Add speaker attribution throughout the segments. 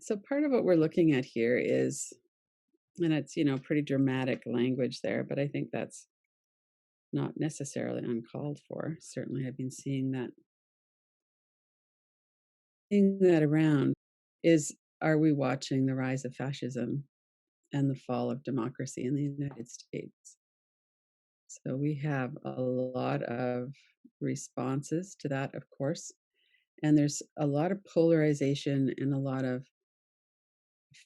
Speaker 1: So part of what we're looking at here is, and it's, pretty dramatic language there, but I think that's not necessarily uncalled for. Certainly, I've been seeing that around is, are we watching the rise of fascism and the fall of democracy in the United States? So we have a lot of responses to that, of course. And there's a lot of polarization and a lot of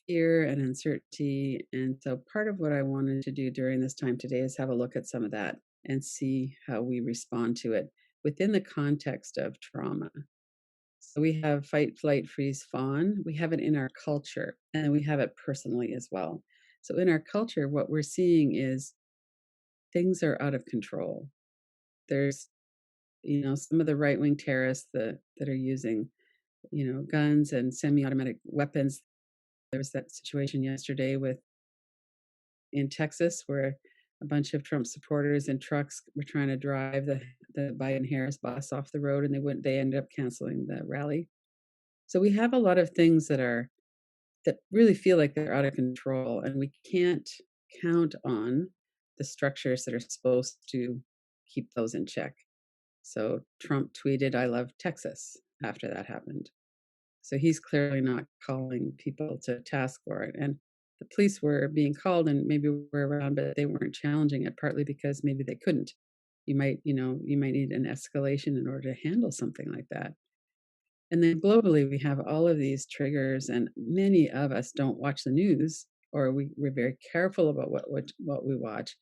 Speaker 1: fear and uncertainty. And so part of what I wanted to do during this time today is have a look at some of that and see how we respond to it within the context of trauma. So we have fight, flight, freeze, fawn. We have it in our culture and we have it personally as well. So in our culture, what we're seeing is things are out of control. There's, some of the right wing terrorists that are using, guns and semi automatic weapons. There was that situation yesterday in Texas where a bunch of Trump supporters in trucks were trying to drive the Biden Harris bus off the road, and they ended up canceling the rally. So we have a lot of things that really feel like they're out of control, and we can't count on the structures that are supposed to keep those in check. So Trump tweeted, "I love Texas," after that happened. So he's clearly not calling people to task for it. And the police were being called and maybe were around, but they weren't challenging it, partly because maybe they couldn't. You might need an escalation in order to handle something like that. And then globally, we have all of these triggers, and many of us don't watch the news, or we're very careful about what we watch,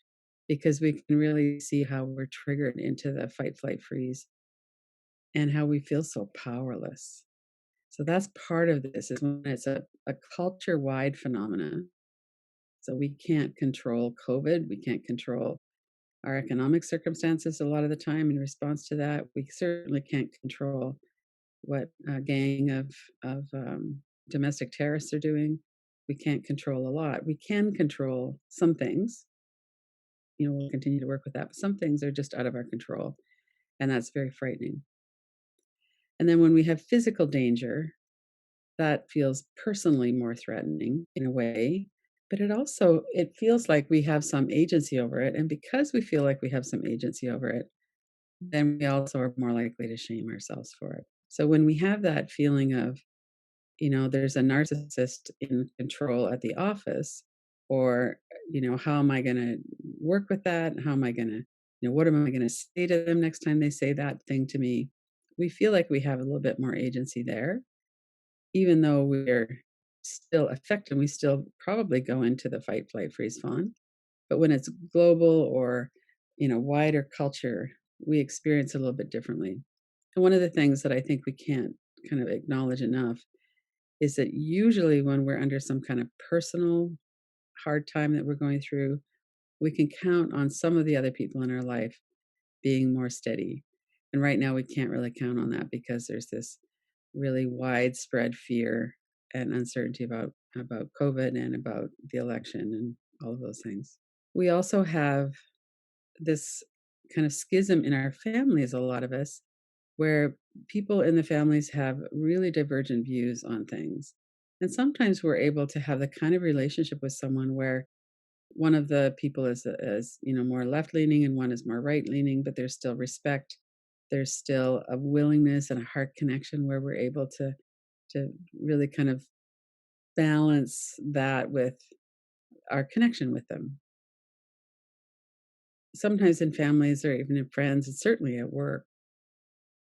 Speaker 1: because we can really see how we're triggered into the fight, flight, freeze, and how we feel so powerless. So that's part of this, is when it's a culture-wide phenomena. So we can't control COVID. We can't control our economic circumstances a lot of the time in response to that. We certainly can't control what a gang of domestic terrorists are doing. We can't control a lot. We can control some things. We'll continue to work with that, but some things are just out of our control, and that's very frightening. And then when we have physical danger, that feels personally more threatening in a way, but it feels like we have some agency over it. And because we feel like we have some agency over it, then we also are more likely to shame ourselves for it. So when we have that feeling of, there's a narcissist in control at the office, or, how am I going to work with that? How am I going to, what am I going to say to them next time they say that thing to me? We feel like we have a little bit more agency there, even though we're still affected. We still probably go into the fight, flight, freeze, fawn. But when it's global or, wider culture, we experience it a little bit differently. And one of the things that I think we can't kind of acknowledge enough is that usually when we're under some kind of personal hard time that we're going through, we can count on some of the other people in our life being more steady. And right now we can't really count on that, because there's this really widespread fear and uncertainty about COVID and about the election and all of those things. We also have this kind of schism in our families, a lot of us, where people in the families have really divergent views on things. And sometimes we're able to have the kind of relationship with someone where one of the people is more left leaning and one is more right leaning, but there's still respect. There's still a willingness and a heart connection where we're able to really kind of balance that with our connection with them. Sometimes in families or even in friends, and certainly at work,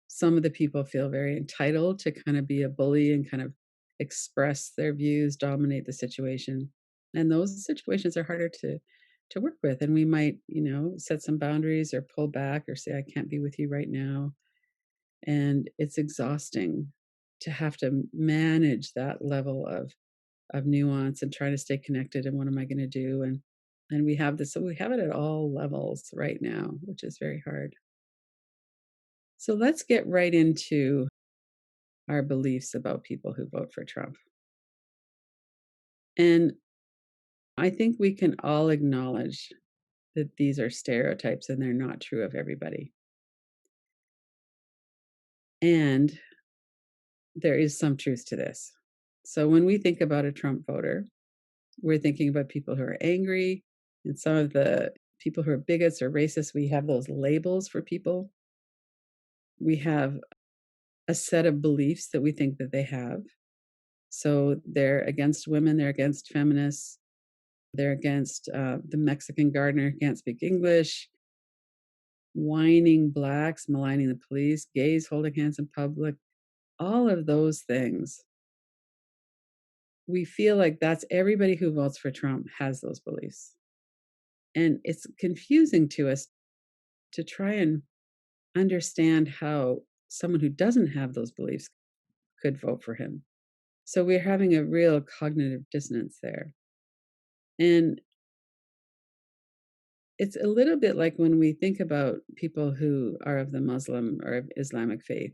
Speaker 1: some of the people feel very entitled to kind of be a bully and kind of express their views, dominate the situation. And those situations are harder to work with. And we might, set some boundaries or pull back or say, I can't be with you right now. And it's exhausting to have to manage that level of nuance and try to stay connected, and what am I going to do? And we have it at all levels right now, which is very hard. So let's get right into our beliefs about people who vote for Trump. And I think we can all acknowledge that these are stereotypes and they're not true of everybody. And there is some truth to this. So when we think about a Trump voter, we're thinking about people who are angry, and some of the people who are bigots or racists, we have those labels for people. We have a set of beliefs that we think that they have. So they're against women, they're against feminists, they're against the Mexican gardener who can't speak English, whining blacks, maligning the police, gays holding hands in public, all of those things. We feel like that's everybody who votes for Trump has those beliefs. And it's confusing to us to try and understand how someone who doesn't have those beliefs could vote for him. So we're having a real cognitive dissonance there. And it's a little bit like when we think about people who are of the Muslim or Islamic faith.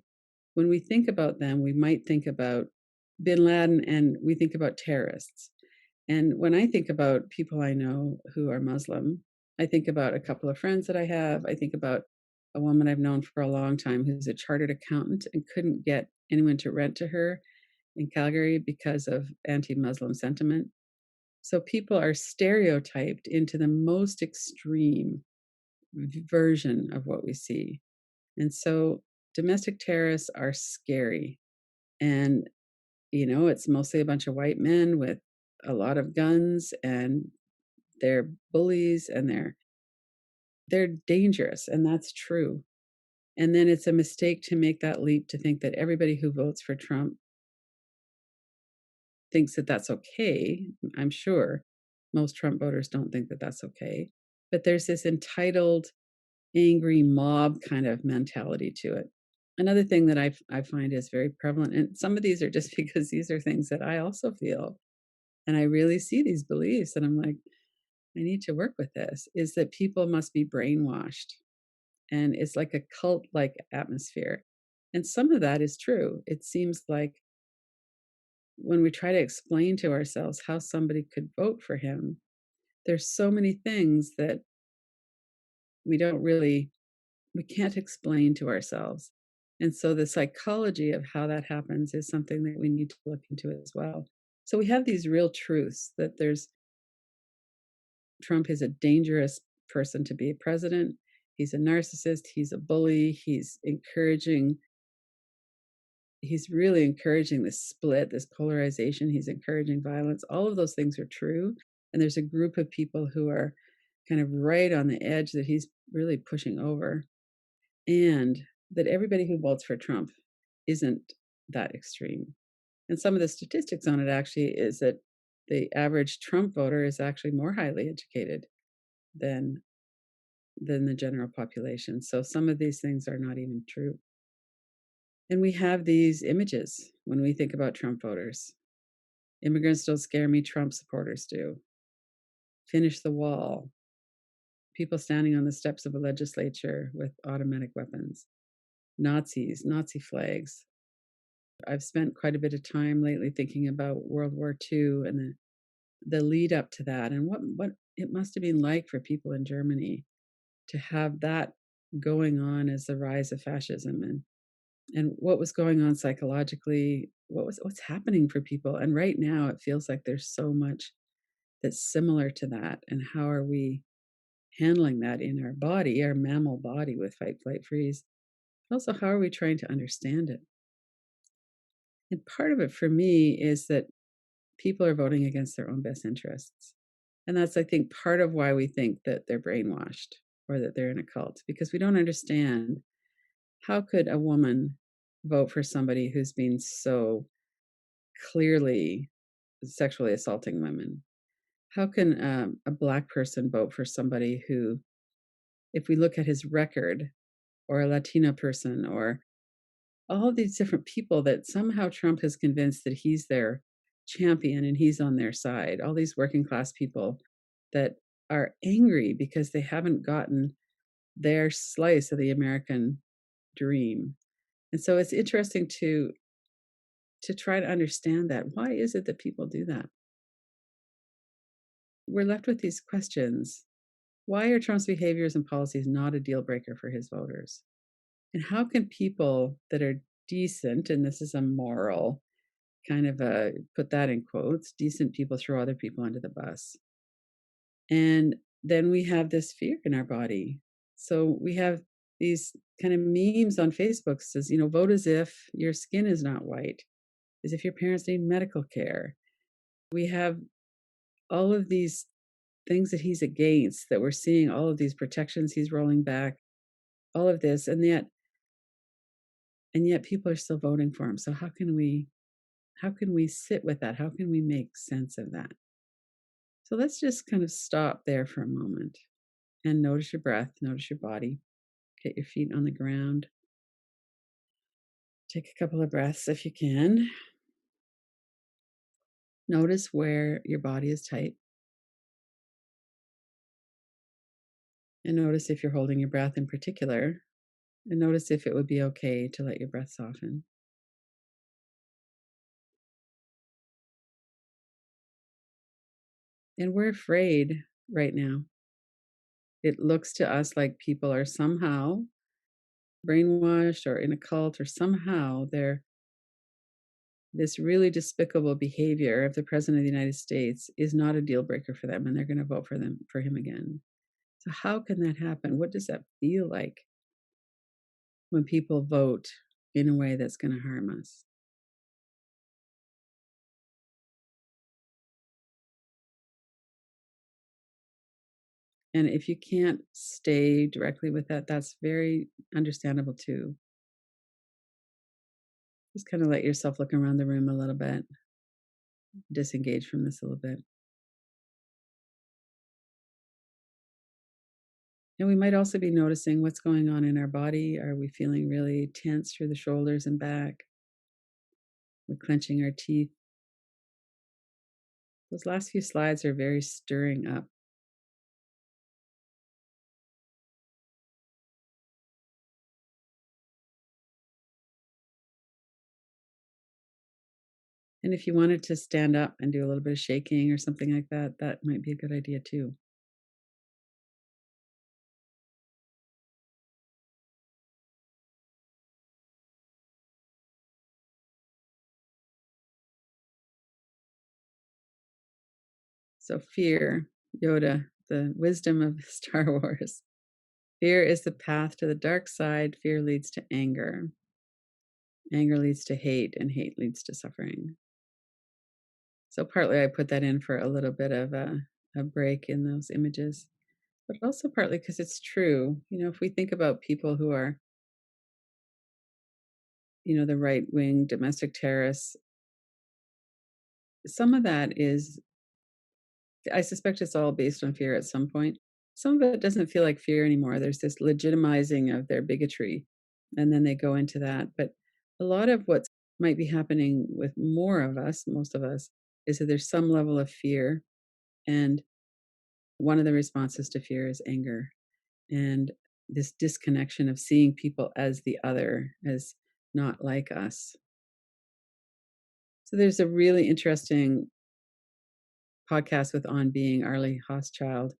Speaker 1: When we think about them, we might think about bin Laden and we think about terrorists. And when I think about people I know who are Muslim, I think about a couple of friends that I have. I think about a woman I've known for a long time who's a chartered accountant and couldn't get anyone to rent to her in Calgary because of anti Muslim sentiment. So people are stereotyped into the most extreme version of what we see. And so domestic terrorists are scary. And, it's mostly a bunch of white men with a lot of guns, and they're bullies, and they're dangerous, and that's true. And then it's a mistake to make that leap to think that everybody who votes for Trump thinks that that's okay. I'm sure most Trump voters don't think that that's okay. But there's this entitled, angry mob kind of mentality to it. Another thing that I find is very prevalent, and some of these are just because these are things that I also feel, and I really see these beliefs, and I'm like, I need to work with this, is that people must be brainwashed. And it's like a cult like atmosphere. And some of that is true. It seems like when we try to explain to ourselves how somebody could vote for him, there's so many things that we don't really, we can't explain to ourselves. And so the psychology of how that happens is something that we need to look into as well. So we have these real truths that Trump is a dangerous person to be president. He's a narcissist. He's a bully. He's really encouraging this split, this polarization. He's encouraging violence. All of those things are true. And there's a group of people who are kind of right on the edge that he's really pushing over. And that everybody who votes for Trump isn't that extreme. And some of the statistics on it actually is that the average Trump voter is actually more highly educated than the general population. So some of these things are not even true. And we have these images when we think about Trump voters. Immigrants don't scare me, Trump supporters do. Finish the wall. People standing on the steps of a legislature with automatic weapons. Nazis, Nazi flags. I've spent quite a bit of time lately thinking about World War II and the lead up to that, and what it must have been like for people in Germany to have that going on as the rise of fascism, and what was going on psychologically, what's happening for people. And right now it feels like there's so much that's similar to that. And how are we handling that in our body, our mammal body, with fight, flight, freeze? Also, how are we trying to understand it? And part of it for me is that people are voting against their own best interests. And that's, I think, part of why we think that they're brainwashed or that they're in a cult, because we don't understand how could a woman vote for somebody who's been so clearly sexually assaulting women? How can a Black person vote for somebody who, if we look at his record, or a Latina person, or all of these different people that somehow Trump has convinced that he's their champion and he's on their side, all these working class people that are angry because they haven't gotten their slice of the American dream. And so it's interesting to try to understand that. Why is it that people do that? We're left with these questions. Why are Trump's behaviors and policies not a deal breaker for his voters? And how can people that are decent, and this is a moral, kind of put that in quotes. Decent people throw other people under the bus. And then we have this fear in our body. So we have these kind of memes on Facebook says, vote as if your skin is not white, as if your parents need medical care. We have all of these things that he's against, that we're seeing all of these protections he's rolling back, all of this, and yet people are still voting for him. So how can we sit with that? How can we make sense of that? So let's just kind of stop there for a moment and notice your breath, notice your body. Get your feet on the ground. Take a couple of breaths if you can. Notice where your body is tight. And notice if you're holding your breath in particular. And notice if it would be okay to let your breath soften. And we're afraid right now. It looks to us like people are somehow brainwashed or in a cult, or somehow they're this really despicable behavior of the president of the United States is not a deal breaker for them, and they're going to vote for him again. So how can that happen? What does that feel like when people vote in a way that's going to harm us? And if you can't stay directly with that, that's very understandable too. Just kind of let yourself look around the room a little bit, disengage from this a little bit. And we might also be noticing what's going on in our body. Are we feeling really tense through the shoulders and back? We're clenching our teeth. Those last few slides are very stirring up. And if you wanted to stand up and do a little bit of shaking or something like that, that might be a good idea too. So, fear, Yoda, the wisdom of Star Wars. Fear is the path to the dark side. Fear leads to anger. Anger leads to hate, and hate leads to suffering. So, partly I put that in for a little bit of a break in those images, but also partly because it's true. If we think about people who are, the right wing domestic terrorists, some of that is, I suspect it's all based on fear at some point. Some of it doesn't feel like fear anymore. There's this legitimizing of their bigotry, and then they go into that. But a lot of what might be happening with more of us, most of us, is that there's some level of fear. And one of the responses to fear is anger, and this disconnection of seeing people as the other, as not like us. So there's a really interesting podcast with On Being, Arlie Hochschild,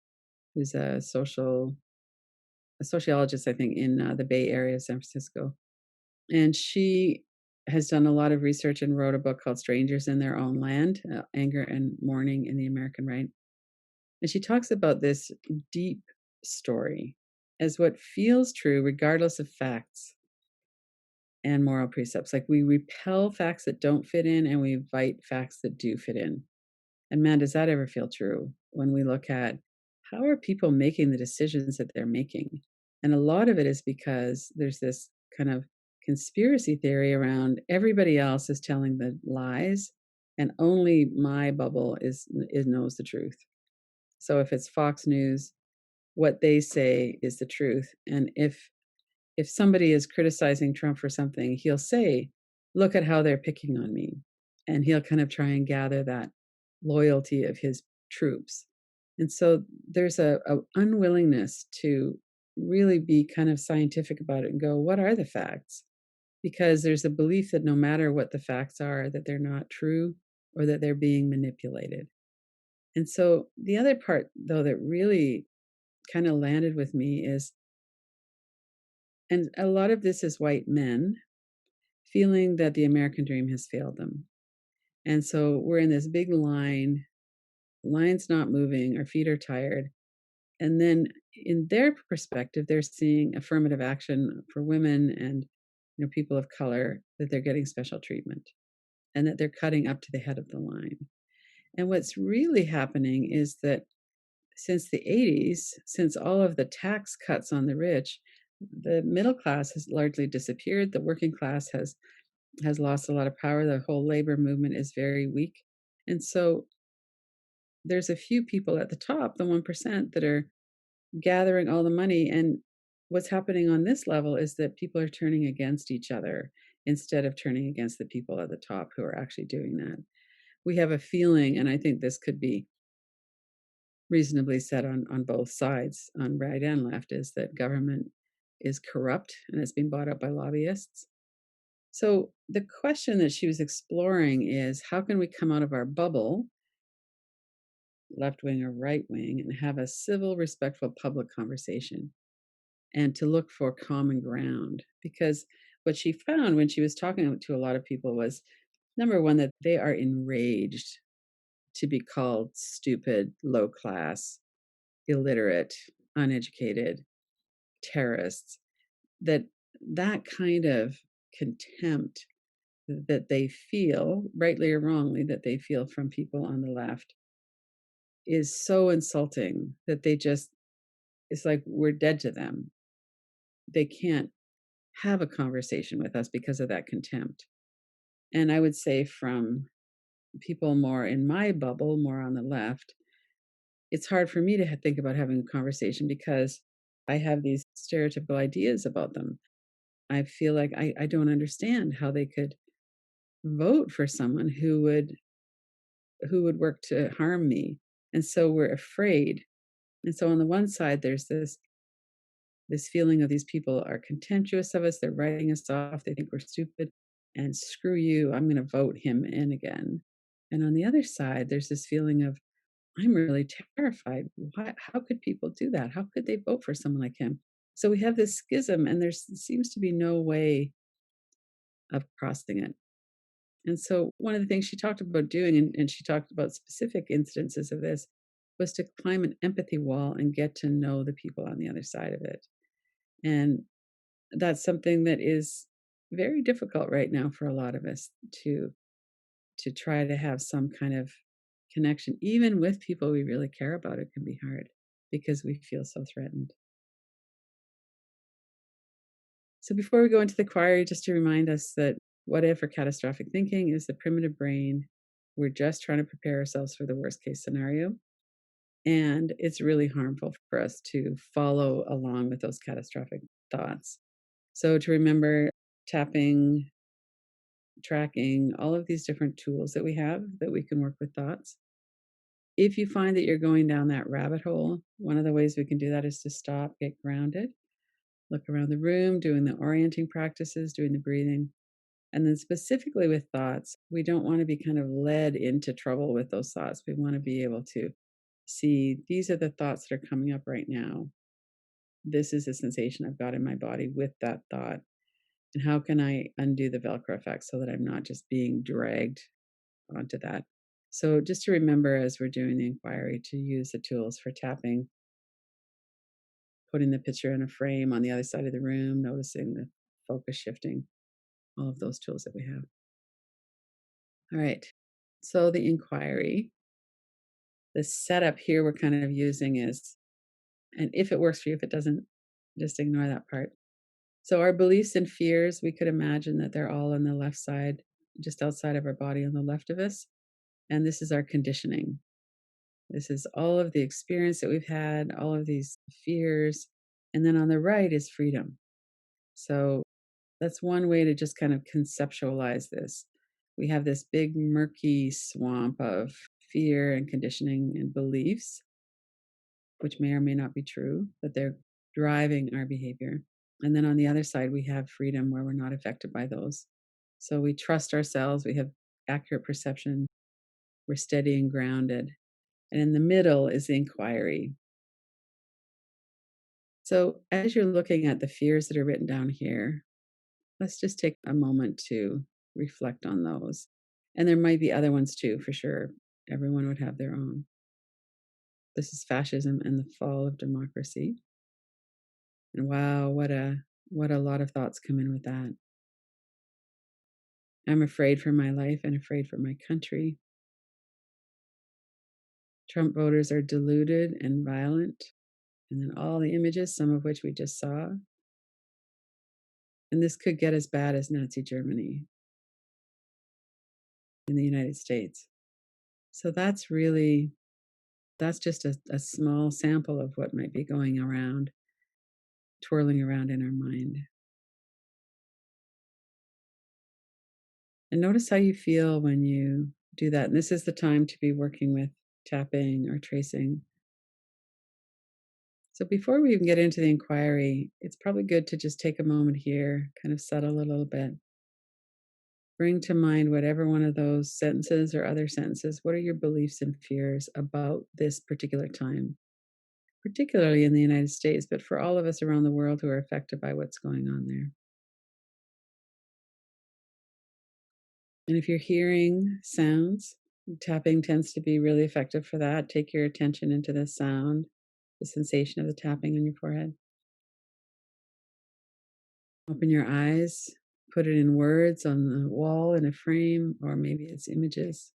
Speaker 1: who's a sociologist, I think, in the Bay Area of San Francisco. And she has done a lot of research and wrote a book called Strangers in Their Own Land, Anger and Mourning in the American Right. And she talks about this deep story as what feels true, regardless of facts and moral precepts. Like, we repel facts that don't fit in and we invite facts that do fit in. And man, does that ever feel true when we look at how are people making the decisions that they're making? And a lot of it is because there's this kind of conspiracy theory around everybody else is telling the lies, and only my bubble is knows the truth. So if it's Fox News, what they say is the truth. And if somebody is criticizing Trump for something, he'll say, look at how they're picking on me. And he'll kind of try and gather that loyalty of his troops. And so there's a unwillingness to really be kind of scientific about it and go, what are the facts? Because there's a belief that no matter what the facts are, that they're not true or that they're being manipulated. And so the other part, though, that really kind of landed with me is, and a lot of this is white men feeling that the American dream has failed them. And so we're in this big line, line's not moving, our feet are tired. And then in their perspective, they're seeing affirmative action for women and people of color, that they're getting special treatment and that they're cutting up to the head of the line. And what's really happening is that since the 80s, since all of the tax cuts on the rich, the middle class has largely disappeared. The working class has lost a lot of power. The whole labor movement is very weak. And so there's a few people at the top, the 1%, that are gathering all the money. And what's happening on this level is that people are turning against each other instead of turning against the people at the top who are actually doing that. We have a feeling, and I think this could be reasonably said on both sides, on right and left, is that government is corrupt and it's being bought up by lobbyists. So the question that she was exploring is, how can we come out of our bubble, left wing or right wing, and have a civil, respectful public conversation and to look for common ground? Because what she found when she was talking to a lot of people was, number one, that they are enraged to be called stupid, low class, illiterate, uneducated, terrorists, that that kind of contempt that they feel, rightly or wrongly, that they feel from people on the left is so insulting that they just, it's like we're dead to them. They can't have a conversation with us because of that contempt. And I would say from people more in my bubble, more on the left, it's hard for me to think about having a conversation because I have these stereotypical ideas about them. I feel like I don't understand how they could vote for someone who would work to harm me. And so we're afraid. And so on the one side, there's this feeling of these people are contemptuous of us, they're writing us off, they think we're stupid, and screw you, I'm going to vote him in again. And on the other side, there's this feeling of, I'm really terrified. How could people do that? How could they vote for someone like him? So we have this schism, and there seems to be no way of crossing it. And so one of the things she talked about doing, and she talked about specific instances of this, was to climb an empathy wall and get to know the people on the other side of it. And that's something that is very difficult right now for a lot of us to try to have some kind of connection, even with people we really care about. It can be hard because we feel so threatened. So before we go into the inquiry, just to remind us that what if or catastrophic thinking is the primitive brain. We're just trying to prepare ourselves for the worst case scenario. And it's really harmful for us to follow along with those catastrophic thoughts. So to remember tapping, tracking, all of these different tools that we have that we can work with thoughts. If you find that you're going down that rabbit hole, one of the ways we can do that is to stop, get grounded, look around the room, doing the orienting practices, doing the breathing. And then specifically with thoughts, we don't want to be kind of led into trouble with those thoughts. We want to be able to see, these are the thoughts that are coming up right now. This is the sensation I've got in my body with that thought. And how can I undo the Velcro effect so that I'm not just being dragged onto that? So just to remember as we're doing the inquiry to use the tools for tapping, putting the picture in a frame on the other side of the room, noticing the focus shifting, all of those tools that we have. All right. So the inquiry, the setup here we're kind of using is, and if it works for you, if it doesn't, just ignore that part. So our beliefs and fears, we could imagine that they're all on the left side, just outside of our body on the left of us. And this is our conditioning. This is all of the experience that we've had, all of these fears. And then on the right is freedom. So that's one way to just kind of conceptualize this. We have this big murky swamp of fear and conditioning and beliefs, which may or may not be true, but they're driving our behavior. And then on the other side, we have freedom where we're not affected by those. So we trust ourselves, we have accurate perception, we're steady and grounded. And in the middle is the inquiry. So as you're looking at the fears that are written down here, let's just take a moment to reflect on those. And there might be other ones too, for sure. Everyone would have their own. This is fascism and the fall of democracy. And wow, what a lot of thoughts come in with that. I'm afraid for my life and afraid for my country. Trump voters are deluded and violent. And then all the images, some of which we just saw. And this could get as bad as Nazi Germany in the United States. So that's just a small sample of what might be going around, twirling around in our mind. And notice how you feel when you do that. And this is the time to be working with tapping or tracing. So before we even get into the inquiry, it's probably good to just take a moment here, kind of settle a little bit. Bring to mind whatever one of those sentences or other sentences. What are your beliefs and fears about this particular time, particularly in the United States, but for all of us around the world who are affected by what's going on there? And if you're hearing sounds, tapping tends to be really effective for that. Take your attention into the sound, the sensation of the tapping on your forehead. Open your eyes, put it in words on the wall in a frame, or maybe it's images.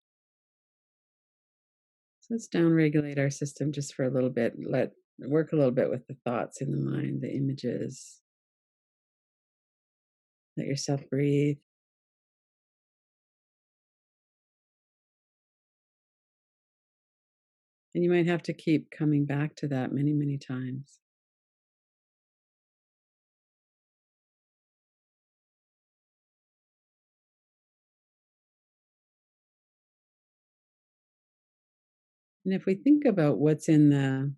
Speaker 1: So let's downregulate our system just for a little bit. Work a little bit with the thoughts in the mind, the images. Let yourself breathe. And you might have to keep coming back to that many, many times. And if we think about what's in the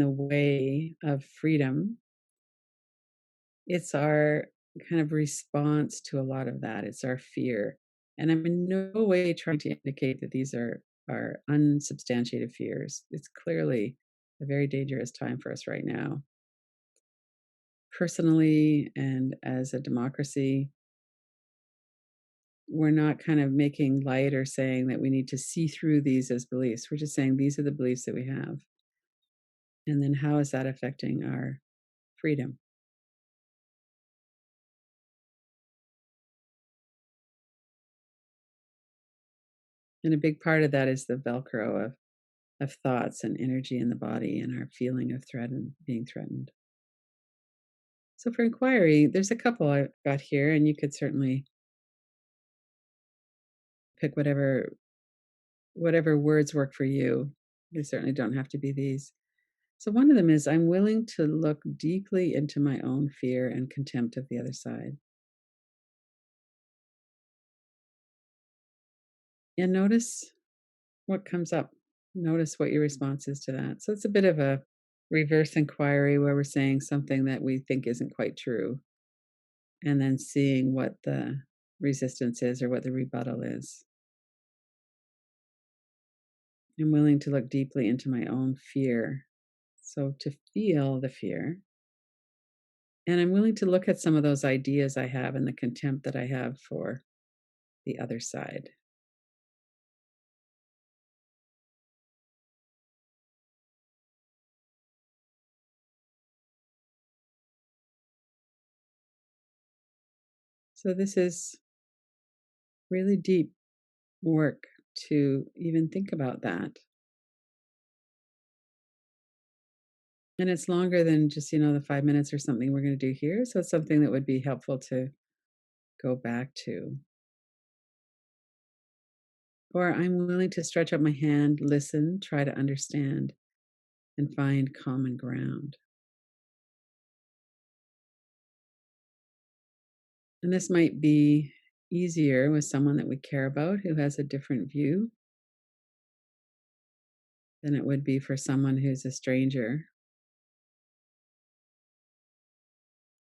Speaker 1: way of freedom, it's our kind of response to a lot of that. It's our fear. And I'm in no way trying to indicate that these are unsubstantiated fears. It's clearly a very dangerous time for us right now. Personally and as a democracy, we're not kind of making light or saying that we need to see through these as beliefs. We're just saying these are the beliefs that we have. And then how is that affecting our freedom? And a big part of that is the Velcro of thoughts and energy in the body and our feeling of threat and being threatened. So for inquiry, there's a couple I've got here, and you could certainly pick whatever words work for you. They certainly don't have to be these. So one of them is I'm willing to look deeply into my own fear and contempt of the other side. And notice what comes up. Notice what your response is to that. So it's a bit of a reverse inquiry where we're saying something that we think isn't quite true, and then seeing what the resistance is or what the rebuttal is. I'm willing to look deeply into my own fear. So to feel the fear. And I'm willing to look at some of those ideas I have and the contempt that I have for the other side. So this is really deep work to even think about that. And it's longer than just, the 5 minutes or something we're going to do here. So it's something that would be helpful to go back to. Or I'm willing to stretch out my hand, listen, try to understand, and find common ground. And this might be easier with someone that we care about who has a different view than it would be for someone who's a stranger.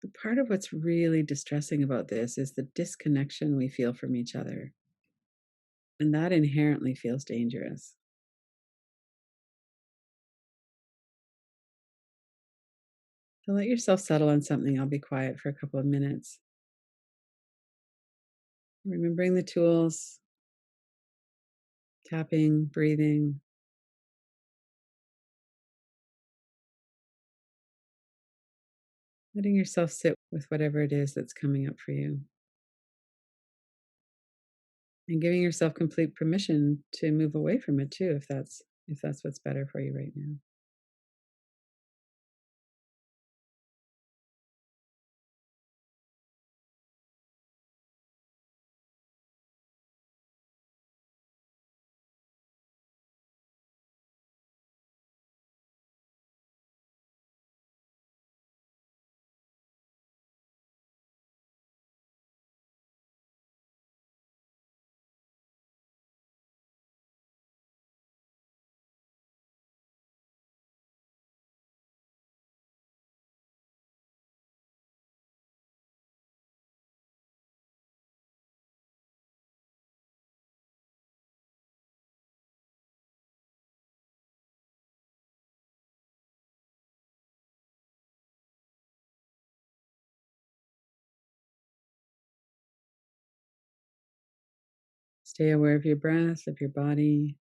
Speaker 1: But part of what's really distressing about this is the disconnection we feel from each other. And that inherently feels dangerous. So let yourself settle on something. I'll be quiet for a couple of minutes. Remembering the tools, tapping, breathing, letting yourself sit with whatever it is that's coming up for you, and giving yourself complete permission to move away from it too, if that's what's better for you right now. Stay aware of your breath, of your body.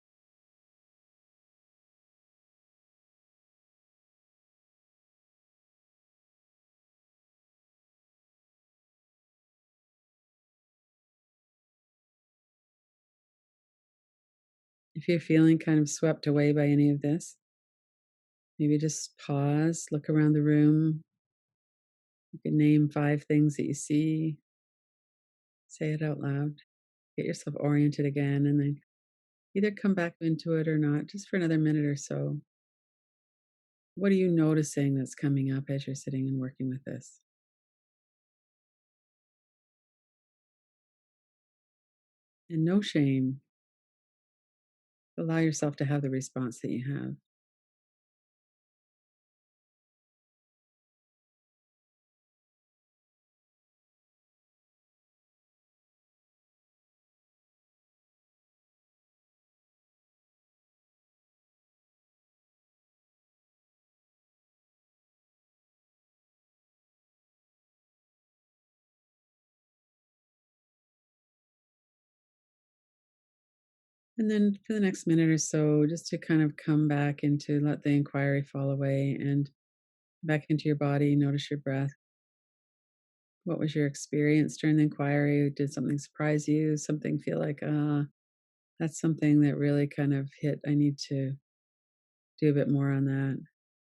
Speaker 1: If you're feeling kind of swept away by any of this, maybe just pause, look around the room. You can name 5 things that you see, say it out loud, get yourself oriented again, and then either come back into it or not, just for another minute or so. What are you noticing that's coming up as you're sitting and working with this? And no shame. Allow yourself to have the response that you have. And then for the next minute or so, just to kind of come back into let the inquiry fall away and back into your body, notice your breath. What was your experience during the inquiry? Did something surprise you? Something feel like, that's something that really kind of hit. I need to do a bit more on that.